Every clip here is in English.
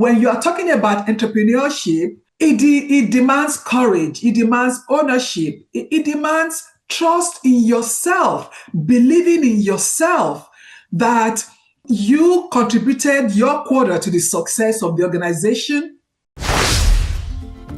When you are talking about entrepreneurship, it demands courage, it demands ownership, it demands trust in yourself, believing in yourself that you contributed your quota to the success of the organization.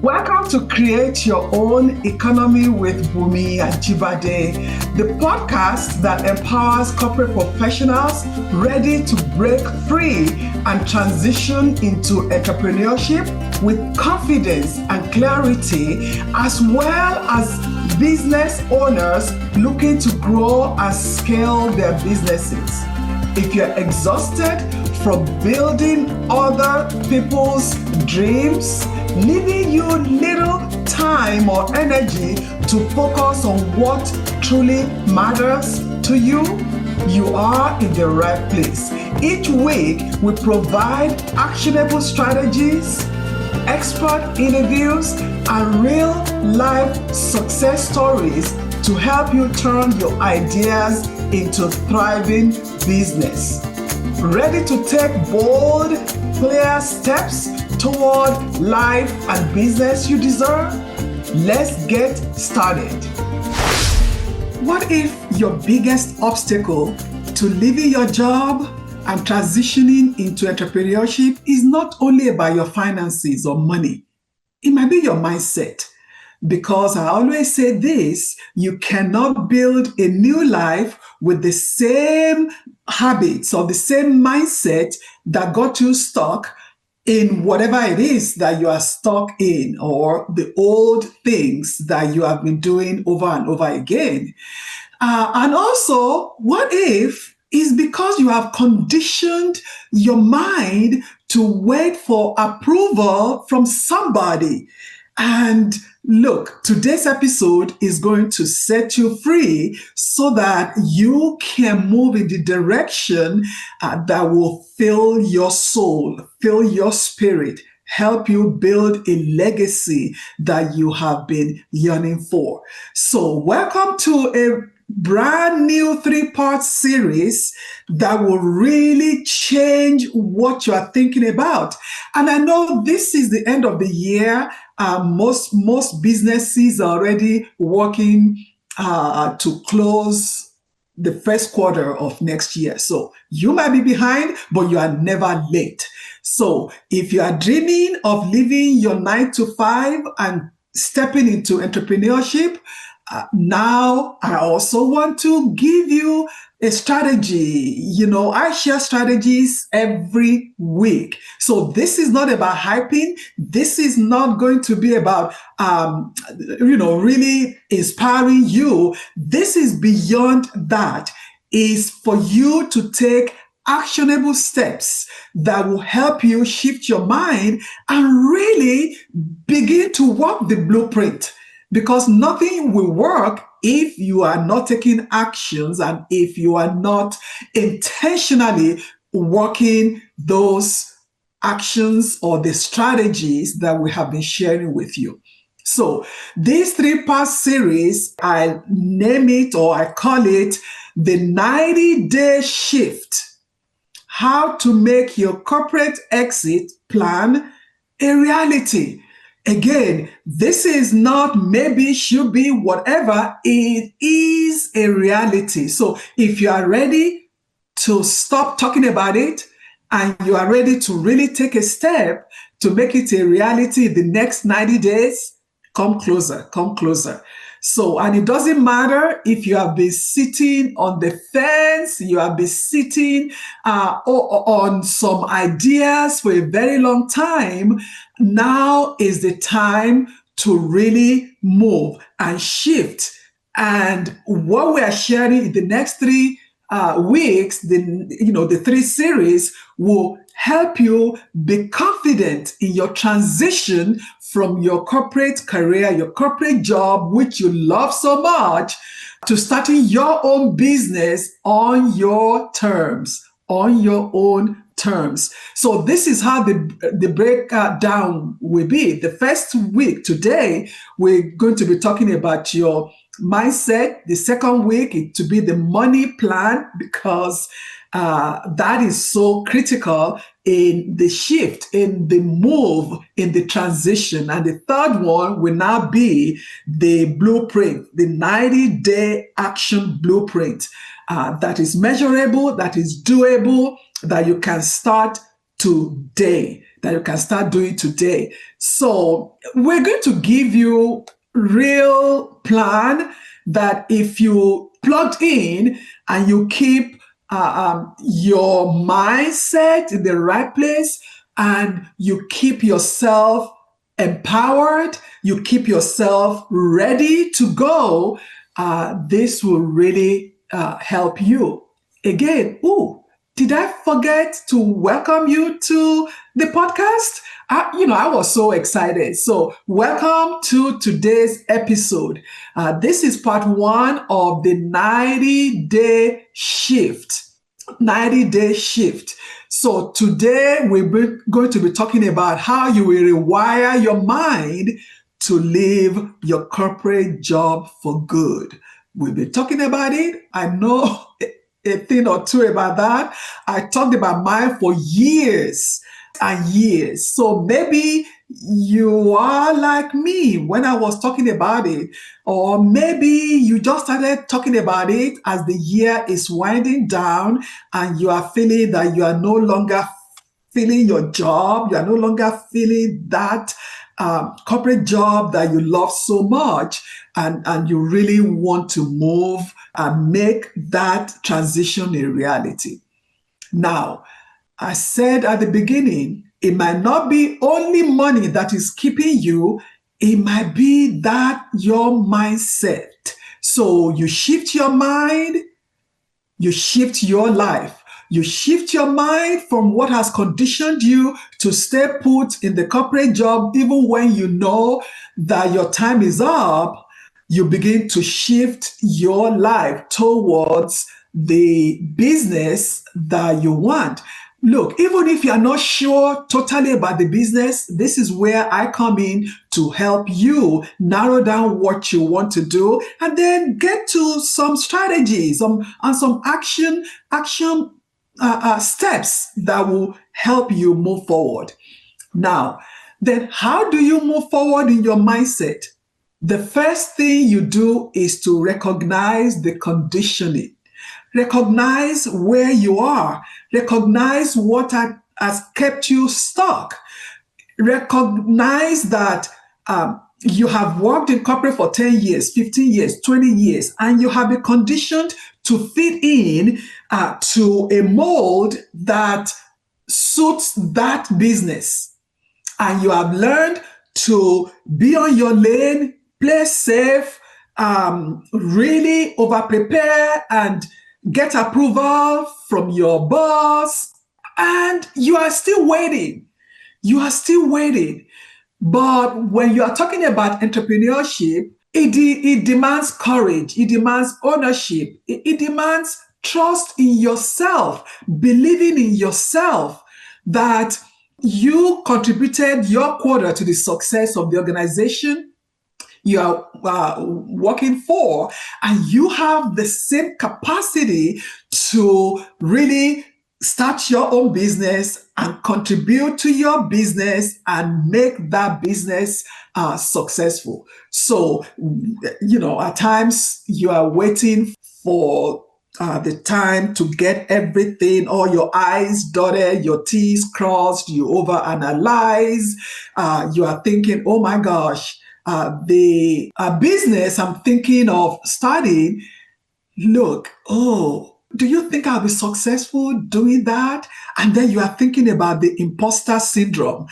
Welcome to Create Your Own Economy with Bunmi Ajibade, the podcast that empowers corporate professionals ready to break free and transition into entrepreneurship with confidence and clarity, as well as business owners looking to grow and scale their businesses. If you're exhausted from building other people's dreams, leaving you little time or energy to focus on what truly matters to you, you are in the right place. Each week, we provide actionable strategies, expert interviews, and real-life success stories to help you turn your ideas into thriving business. Ready to take bold, clear steps toward life and business you deserve? Let's get started. What if your biggest obstacle to leaving your job and transitioning into entrepreneurship is not only about your finances or money? It might be your mindset. Because I always say this, you cannot build a new life with the same habits or the same mindset that got you stuck in whatever it is that you are stuck in, or the old things that you have been doing over and over again. And also, what if it's because you have conditioned your mind to wait for approval from somebody? And look, today's episode is going to set you free so that you can move in the direction that will fill your soul, fill your spirit, help you build a legacy that you have been yearning for. So welcome to a brand new 3-part series that will really change what you are thinking about. And I know this is the end of the year. Most businesses are already working to close the first quarter of next year. So you might be behind, but you are never late. So if you are dreaming of leaving your 9-to-5 and stepping into entrepreneurship, now I also want to give you a strategy. You know, I share strategies every week. So this is not about hyping. This is not going to be about, really inspiring you. This is beyond that. Is for you to take actionable steps that will help you shift your mind and really begin to work the blueprint. Because nothing will work if you are not taking actions and if you are not intentionally working those actions or the strategies that we have been sharing with you. So this 3-part series, I name it, or I call it the 90-day shift. How to make your corporate exit plan a reality. Again, this is not maybe, should be, whatever. It is a reality. So if you are ready to stop talking about it and you are ready to really take a step to make it a reality in the next 90 days, come closer, come closer. So, and it doesn't matter if you have been sitting on the fence, you have been sitting on some ideas for a very long time. Now is the time to really move and shift. And what we are sharing in the next 3 weeks, the 3 series will help you be confident in your transition from your corporate career, your corporate job, which you love so much, to starting your own business on your terms, on your own terms. So this is how the breakdown will be. The first week, today, we're going to be talking about your mindset. The second week, it to be the money plan, because That is so critical in the shift, in the move, in the transition. And the third one will now be the blueprint, the 90-day action blueprint that is measurable, that is doable, that you can start today, that you can start doing today. So we're going to give you real plan that if you plugged in and you keep your mindset in the right place and you keep yourself empowered, you keep yourself ready to go, this will really help you. Again, did I forget to welcome you to the podcast? I was so excited. So welcome to today's episode. This is part 1 of the 90-day shift. 90-day shift. So today we're going to be talking about how you will rewire your mind to leave your corporate job for good. We'll be talking about it. I know a thing or two about that. I talked about mine for years and years. So maybe you are like me when I was talking about it, or maybe you just started talking about it as the year is winding down and you are feeling that you are no longer feeling your job, you are no longer feeling that corporate job that you love so much, and you really want to move and make that transition a reality. Now, I said at the beginning, it might not be only money that is keeping you, it might be that your mindset. So you shift your mind, you shift your life. You shift your mind from what has conditioned you to stay put in the corporate job, even when you know that your time is up. You begin to shift your life towards the business that you want. Look, even if you're not sure totally about the business, this is where I come in to help you narrow down what you want to do and then get to some strategies and some action steps that will help you move forward. Now, then how do you move forward in your mindset? The first thing you do is to recognize the conditioning. Recognize where you are. Recognize what has kept you stuck. Recognize that you have worked in corporate for 10 years, 15 years, 20 years, and you have been conditioned to fit in to a mold that suits that business. And you have learned to be on your lane, play safe, really over-prepare and get approval from your boss, and you are still waiting. You are still waiting. But when you are talking about entrepreneurship, it demands courage. It demands ownership. It demands trust in yourself, believing in yourself that you contributed your quota to the success of the organization you are working for, and you have the same capacity to really start your own business and contribute to your business and make that business successful. So, at times you are waiting for the time to get everything, all your I's dotted, your T's crossed, you overanalyze, you are thinking, oh my gosh, the business I'm thinking of starting, look, do you think I'll be successful doing that? And then you are thinking about the imposter syndrome.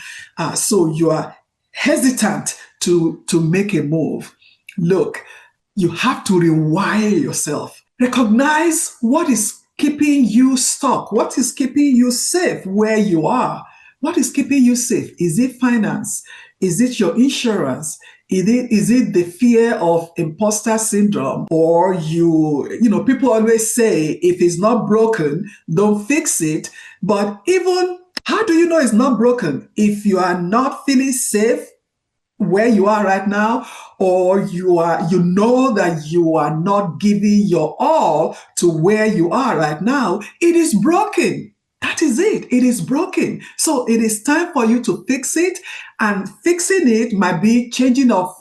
So you are hesitant to make a move. Look, you have to rewire yourself. Recognize what is keeping you stuck, what is keeping you safe where you are. What is keeping you safe? Is it finance? Is it your insurance? Is it the fear of imposter syndrome? Or people always say, if it's not broken, don't fix it. But even, how do you know it's not broken? If you are not feeling safe where you are right now, or you know that you are not giving your all to where you are right now, it is broken. That is it. It is broken. So it is time for you to fix it. And fixing it might be changing of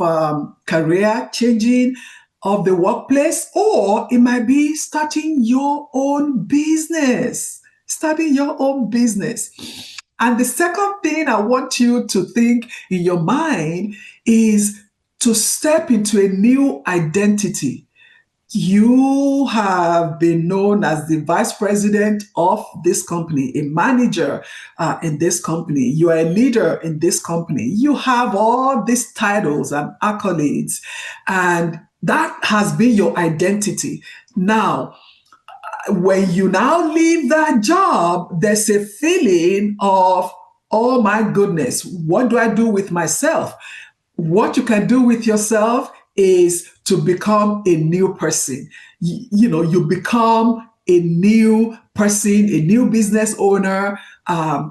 career, changing of the workplace, or it might be starting your own business. Starting your own business. And the second thing I want you to think in your mind is to step into a new identity. You have been known as the vice president of this company, a manager in this company. You are a leader in this company. You have all these titles and accolades, and that has been your identity. Now, when you now leave that job, there's a feeling of, oh my goodness, what do I do with myself? What you can do with yourself is to become a new person. You become a new person, a new business owner.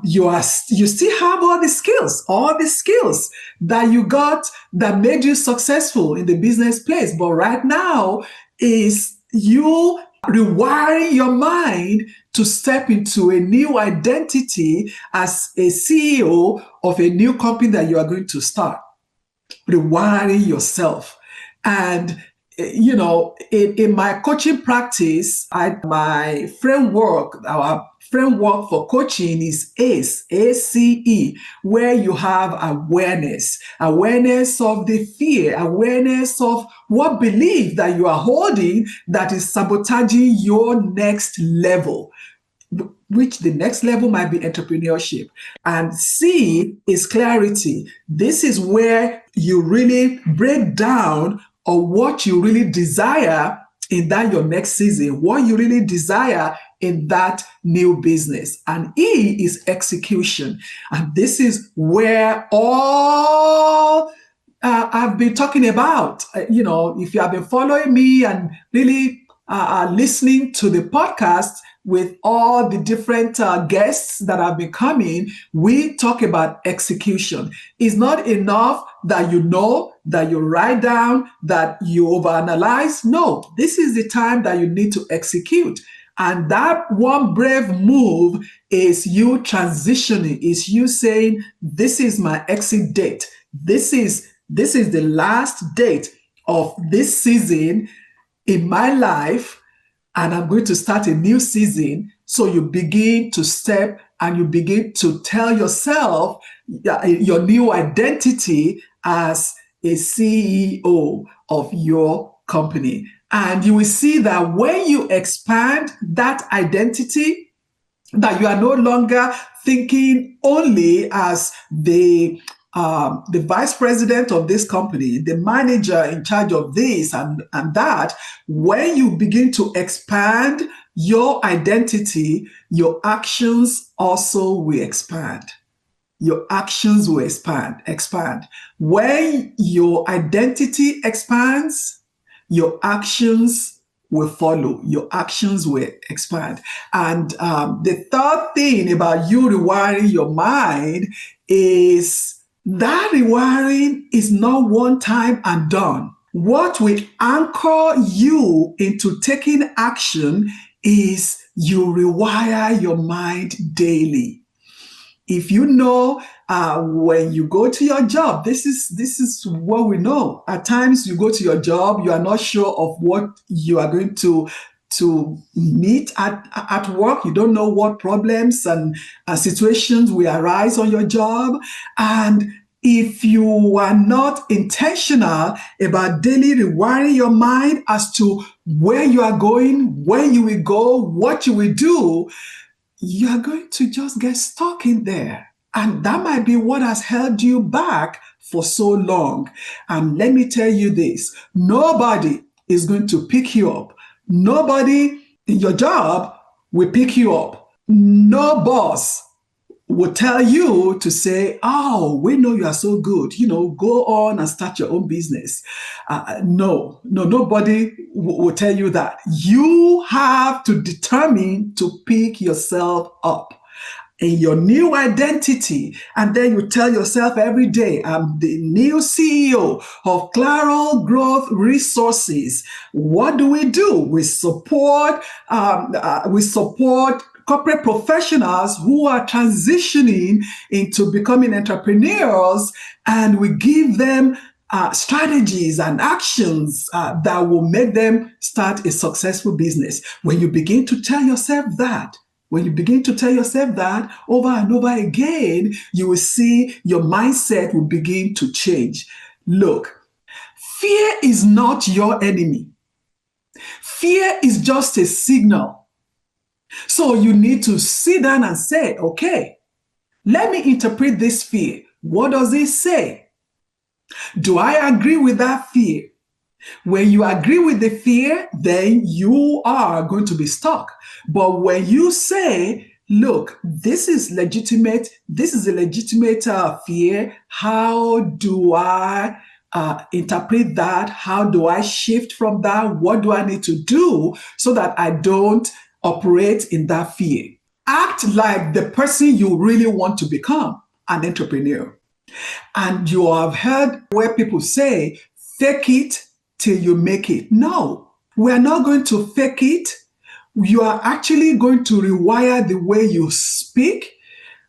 You still have all the skills that you got that made you successful in the business place. But right now is you rewiring your mind to step into a new identity as a CEO of a new company that you are going to start. Rewiring yourself. And in my coaching practice, our framework for coaching is ACE, ACE, where you have awareness of the fear, awareness of what belief that you are holding that is sabotaging your next level, which the next level might be entrepreneurship. And C is clarity. This is where you really break down on what you really desire in that your next season, what you really desire in that new business. And E is execution. And this is where all I've been talking about. If you have been following me and really listening to the podcast with all the different guests that have been coming, we talk about execution. It's not enough that you know, that you write down, that you overanalyze. No, this is the time that you need to execute. And that one brave move is you transitioning, is you saying, this is my exit date. This is the last date of this season in my life, and I'm going to start a new season. So you begin to step and you begin to tell yourself your new identity as a CEO of your company. And you will see that when you expand that identity, that you are no longer thinking only as the vice president of this company, the manager in charge of this and that. When you begin to expand your identity, your actions also will expand. Your actions will expand. When your identity expands, your actions will follow. Your actions will expand. And the third thing about you rewiring your mind is that rewiring is not one time and done. What will anchor you into taking action is you rewire your mind daily. If you know when you go to your job, this is what we know. At times you go to your job, you are not sure of what you are going to meet at work. You don't know what problems and situations will arise on your job. And if you are not intentional about daily rewiring your mind as to where you are going, where you will go, what you will do, you are going to just get stuck in there. And that might be what has held you back for so long. And let me tell you this, nobody is going to pick you up. Nobody in your job will pick you up. No boss will tell you to say, oh, we know you are so good, go on and start your own business. No, nobody will tell you that. You have to determine to pick yourself up. in your new identity, and then you tell yourself every day, I'm the new CEO of Claro Growth Resources. What do? We support corporate professionals who are transitioning into becoming entrepreneurs, and we give them strategies and actions that will make them start a successful business. When you begin to tell yourself that, over and over again, you will see your mindset will begin to change. Look, fear is not your enemy. Fear is just a signal. So you need to sit down and say, okay, let me interpret this fear. What does it say? Do I agree with that fear? When you agree with the fear, then you are going to be stuck. But when you say, look, this is legitimate, this is a legitimate fear, how do I interpret that? How do I shift from that? What do I need to do so that I don't operate in that fear? Act like the person you really want to become, an entrepreneur. And you have heard where people say, fake it till you make it. No, we are not going to fake it. You are actually going to rewire the way you speak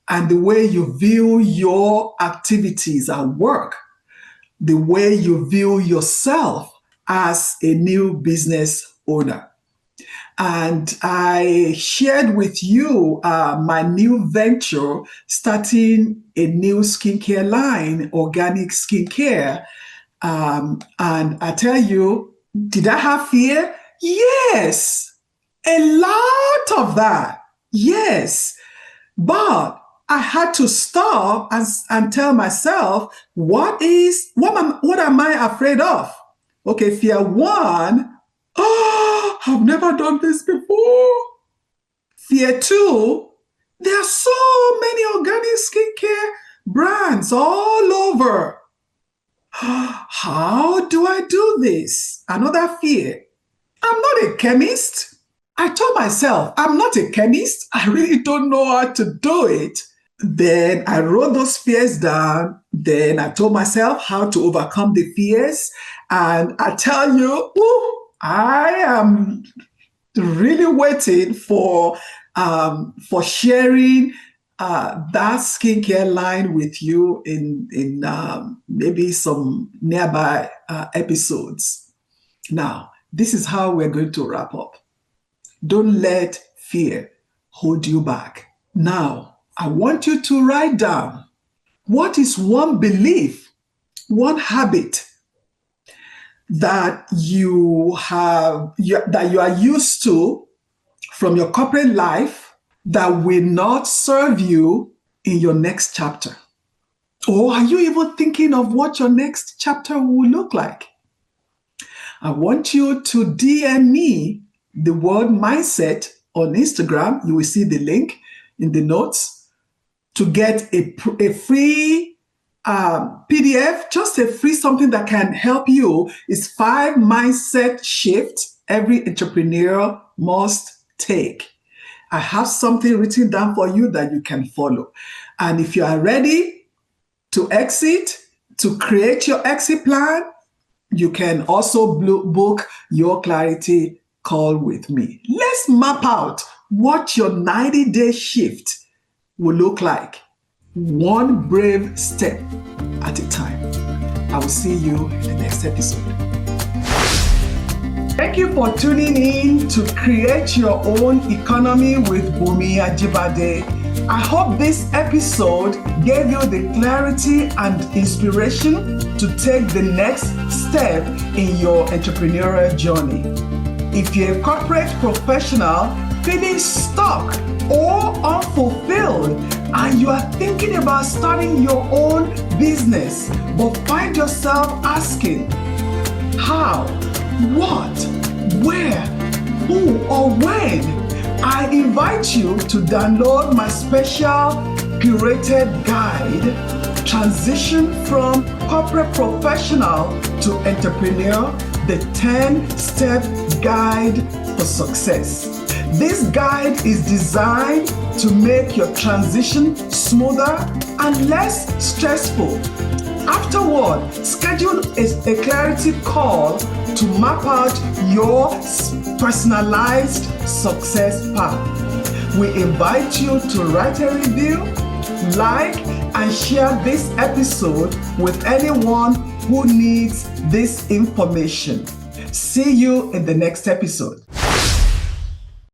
and the way you view your activities at work, the way you view yourself as a new business owner. And I shared with you my new venture, starting a new skincare line, organic skincare. And I tell you, did I have fear? Yes, a lot of that. Yes. But I had to stop and tell myself, what am I afraid of? Okay, fear one, I've never done this before. Fear two, there are so many organic skincare brands all over. How do I do this? Another fear, I'm not a chemist. I told myself, I'm not a chemist. I really don't know how to do it. Then I wrote those fears down. Then I told myself how to overcome the fears. And I tell you, I am really waiting for sharing that skincare line with you in maybe some nearby episodes. Now, this is how we're going to wrap up. Don't let fear hold you back. Now, I want you to write down, what is one belief, one habit that you are used to from your corporate life that will not serve you in your next chapter? Or are you even thinking of what your next chapter will look like? I want you to DM me the word mindset on Instagram. You will see the link in the notes to get a free PDF, just a free something that can help you. Is 5 mindset shifts every entrepreneur must take. I have something written down for you that you can follow. And if you are ready to exit, to create your exit plan, you can also book your clarity call with me. Let's map out what your 90-day shift will look like, one brave step at a time. I will see you in the next episode. Thank you for tuning in to Create Your Own Economy with Bunmi Ajibade. I hope this episode gave you the clarity and inspiration to take the next step in your entrepreneurial journey. If you're a corporate professional feeling stuck or unfulfilled, and you are thinking about starting your own business, but find yourself asking, how, what, where, who, or when, I invite you to download my special curated guide, Transition from Corporate Professional to Entrepreneur, the 10-step guide for success. This guide is designed to make your transition smoother and less stressful. Afterward, schedule a clarity call to map out your personalized success path. We invite you to write a review, like, and share this episode with anyone who needs this information. See you in the next episode.